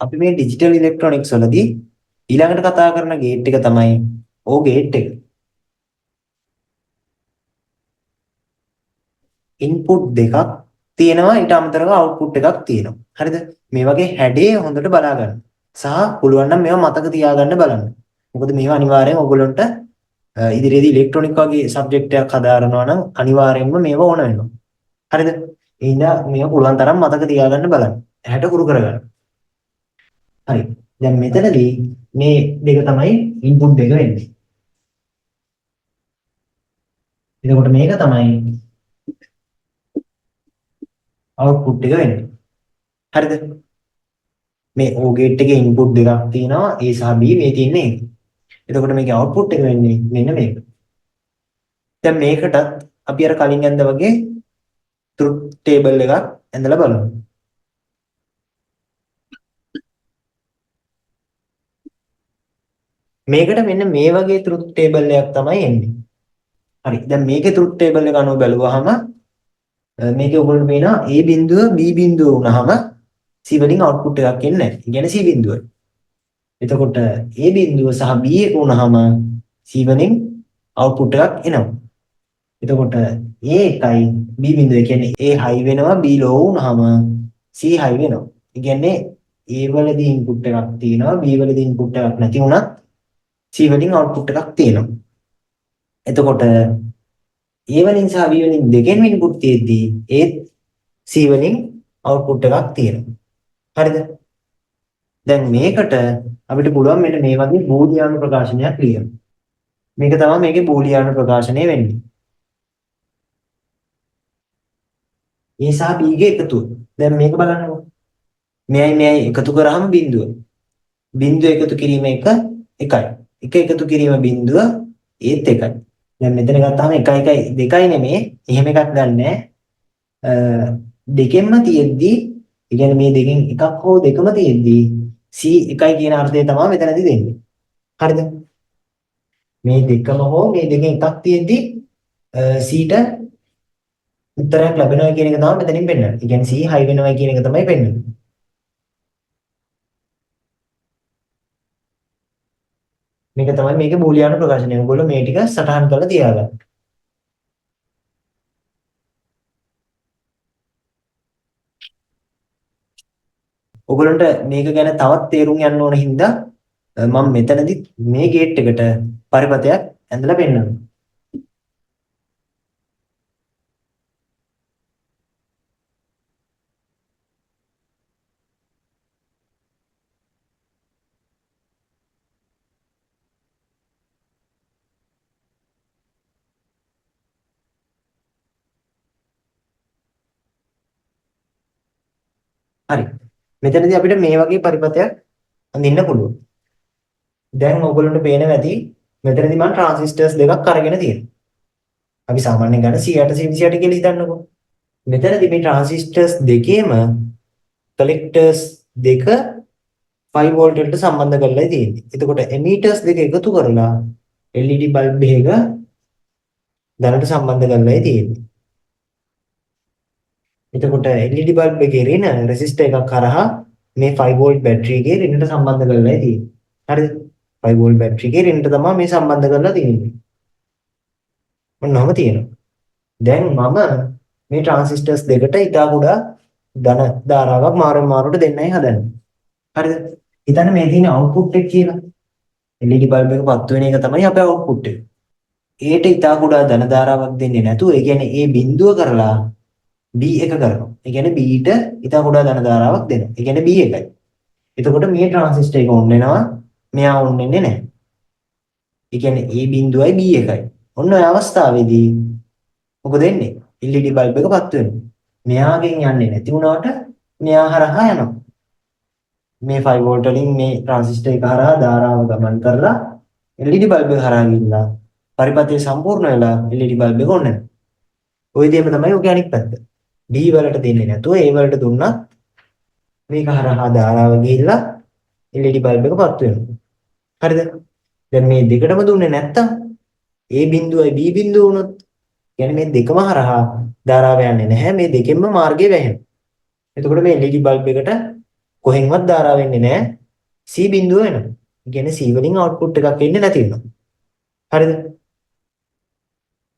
අපි මේ digital electronics වලදී ඊළඟට කතා කරන ගේට් එක තමයි O ගේට් එක. ඉන්පුට් දෙකක් තියෙනවා ඊට අමතරව අවුට්පුට් එකක් තියෙනවා. හරිද? මේ වගේ හැඩේ හොඳට බලා ගන්න. සහ පුළුවන් නම් මේවා මතක තියාගන්න බලන්න. මොකද මේවා අනිවාර්යෙන් ඔයගොල්ලන්ට ඉදිරියේදී ඉලෙක්ට්‍රොනික වගේ සබ්ජෙක්ට් එකක් හදාරනවා නම් අනිවාර්යෙන්ම මේවා ඕන වෙනවා. හරිද? එහෙනම් මේවා පුළුවන් තරම් මතක තියාගන්න බලන්න. හැඩ කුරු කරගන්න. හරි. දැන් මෙතනදී මේ දෙක තමයි ඉන්පුට් දෙක වෙන්නේ. එතකොට මේක තමයි අවුට්පුට් එක වෙන්නේ. හරිද? මේ O ගේට් එකේ ඉන්පුට් දෙකක් තියෙනවා A සහ B මේ තියෙන්නේ A. එතකොට මේකේ අවුට්පුට් එක වෙන්නේ මෙන්න මේක. දැන් මේකටත් අපි අර කලින් ඇඳ වගේ ට්‍රුත් ටේබල් එකක් ඇඳලා බලමු. මේකට මෙන්න මේ වගේ ට්‍රුත් ටේබල් එකක් තමයි එන්නේ. හරි. දැන් මේකේ ට්‍රුත් ටේබල් එක අනුව බැලුවාම මේකේ ඔයගොල්ලෝ පේනවා A බිඳුව B බිඳුව වුණාම C වලින් අවුට්පුට් එකක් එන්නේ නැහැ. ඒ කියන්නේ C බිඳුවයි. එතකොට A බිඳුව සහ B එක වුණාම C වලින් අවුට්පුට් එකක් එනවා. එතකොට A එකයි B බිඳුව කියන්නේ A high වෙනවා B low වුණාම C high වෙනවා. ඒ කියන්නේ A වලදී ඉන්පුට් එකක් තියෙනවා B වලදී ඉන්පුට් එකක් නැති වුණත් C වලින් අවුට්පුට් එකක් තියෙනවා. එතකොට A වලින් සහ B වලින් දෙකෙන්ම ඉන්පුට් තියෙද්දී A C වලින් අවුට්පුට් එකක් තියෙනවා. හරිද? දැන් මේකට අපිට පුළුවන් මෙන්න මේ වගේ බූලියානු ප්‍රකාශනයක් ලියන්න. මේක තමයි මේකේ බූලියානු ප්‍රකාශනය වෙන්නේ. A සහ B ගේ එකතුව. දැන් මේක බලන්නකො. මෙයයි එකතු කරාම බිඳුව. බිඳුව එකතු කිරීම එකයි. එක එකතු කිරීම බිඳුව ඒත් එකයි. දැන් මෙතන ගත්තාම 1 1 2යි නෙමෙයි. එහෙම එකක් ගන්නෑ. දෙකෙන්ම තියෙද්දී ඒ කියන්නේ මේ දෙකෙන් එකක් හෝ දෙකම තියෙද්දී C එකයි කියන අර්ථය තමයි මෙතනදී දෙන්නේ. හරිද? මේ දෙකම හෝ මේ දෙකෙන් එකක් තියෙද්දී C ට උත්තරයක් ලැබෙනවා කියන එක තමයි මෙතනින් පෙන්නන්නේ. ඒ කියන්නේ C high වෙනවා කියන එක තමයි පෙන්නන්නේ. මේක තමයි මේකේ බූලියානු ප්‍රකාශනය. ඔයගොල්ලෝ මේ ටික සටහන් කරලා තියාගන්න. ඔයගොල්ලන්ට මේක ගැන තවත් තේරුම් යන්න ඕන හින්දා මම මෙතනදි මේ ගේට් එකට පරිපතයක් ඇඳලා පෙන්නනවා. හරි. මෙතනදී අපිට මේ වගේ පරිපතයක් අඳින්න පුළුවන්. දැන් ඔයගොල්ලන්ට පේනවා ඇති මෙතනදී මම ට්‍රාන්සිස්ටර්ස් දෙකක් අරගෙන තියෙනවා. අපි සාමාන්‍යයෙන් ගන්න 108 128 කියලා හිතන්නකෝ. මෙතනදී මේ ට්‍රාන්සිස්ටර්ස් දෙකේම කලෙක්ටර්ස් දෙක 5 වෝල්ට් වලට සම්බන්ධ කරලා තියෙන්නේ. එතකොට එමීටර්ස් දෙක එකතු කරලා LED බල්බ් එකක දැනට සම්බන්ධ කරලා තියෙන්නේ. එතකොට LED බල්බ් එකේ රින රෙසිස්ටර් එකක් කරහා මේ 5 වෝල්ට් බැටරි එකේ රිනට සම්බන්ධ කරලා තියෙන්නේ. හරිද? 5 වෝල්ට් බැටරි එකේ රිනට තමයි මේ සම්බන්ධ කරලා තියෙන්නේ. මොනවම තියෙනවා. දැන් මම මේ ට්‍රාන්සිස්ටර්ස් දෙකට ඉතා කුඩා ධන ධාරාවක් මාරුවෙන් මාරුවට දෙන්නයි හදන්නේ. හරිද? හිතන්න මේ තියෙන අවුට්පුට් එක කියලා. LED බල්බ් එක පත් වෙන එක තමයි අපේ අවුට්පුට් එක. ඒට ඉතා කුඩා ධන ධාරාවක් දෙන්නේ නැතුව ඒ කියන්නේ ඒ බිඳුව කරලා B එක කරනවා. ඒ කියන්නේ B ට ඉතා කුඩා ධන ධාරාවක් දෙනවා. ඒ කියන්නේ B එකයි. එතකොට මේ ට්‍රාන්සිස්ටර් එක ඔන් වෙනවා. මෙයා ඔන් වෙන්නේ නැහැ. ඒ කියන්නේ A බිඳුවයි B එකයි. ඔන්න ඔය අවස්ථාවේදී මොකද වෙන්නේ? LED බල්බ් එක පත් වෙනවා. මෙයාගෙන් යන්නේ නැති වුණාට මෙයා හරහා යනවා. මේ 5 වෝල්ට් වලින් මේ ට්‍රාන්සිස්ටර් එක හරහා ධාරාව ගමන් කරලා LED බල්බ් එක හරහා ගිහිල්ලා පරිපථය සම්පූර්ණ වෙලා LED බල්බ් එක ඔන් වෙනවා. ওই දෙයම තමයි ඔගේ අනිත් පැත්ත. B වලට දෙන්නේ නැතුව A වලට දුන්නත් මේක හරහා ධාරාව ගිහිල්ලා LED බල්බ් එක පත් වෙනවා. හරිද? දැන් මේ දෙකටම දුන්නේ නැත්තම් A බිඳුවයි B බිඳුව වුණොත් කියන්නේ මේ දෙකම හරහා ධාරාව යන්නේ නැහැ. මේ දෙකෙන්ම මාර්ගය වැහෙනවා. එතකොට මේ LED බල්බ් එකට කොහෙන්වත් ධාරාව වෙන්නේ නැහැ. C බිඳුව වෙනවා. ඒ කියන්නේ C වලින් අවුට්පුට් එකක් එන්නේ නැති වෙනවා. හරිද?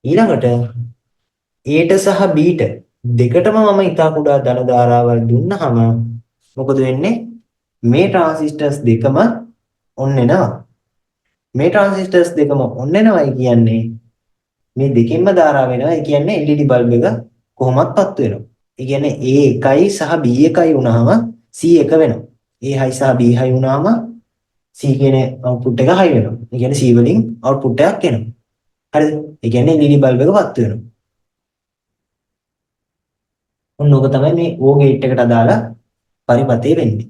ඊළඟට Aට සහ Bට දෙකටම මම ඉතා කුඩා ධන ධාරාවල් දුන්නාම මොකද වෙන්නේ? මේ ට්‍රාන්සිස්ටර්ස් දෙකම ඔන් වෙනවා. මේ ට්‍රාන්සිස්ටර්ස් දෙකම ඔන් වෙනවයි කියන්නේ මේ දෙකෙන්ම ධාරාව වෙනවා. ඒ කියන්නේ LED බල්බ් එක කොහොමත්පත් වෙනවා. ඒ කියන්නේ A1යි සහ B1යි වුණාම C1 වෙනවා. A high සහ B high වුණාම C කියන අවුට්පුට් එක high වෙනවා. ඒ කියන්නේ C වලින් අවුට්පුට් එකක් එනවා. හරිද? ඒ කියන්නේ LED බල්බ් එක පත් වෙනවා. ඔන්න ඕක තමයි මේ O ගේට් එකට අදාළ පරිපතේ වෙන්නේ.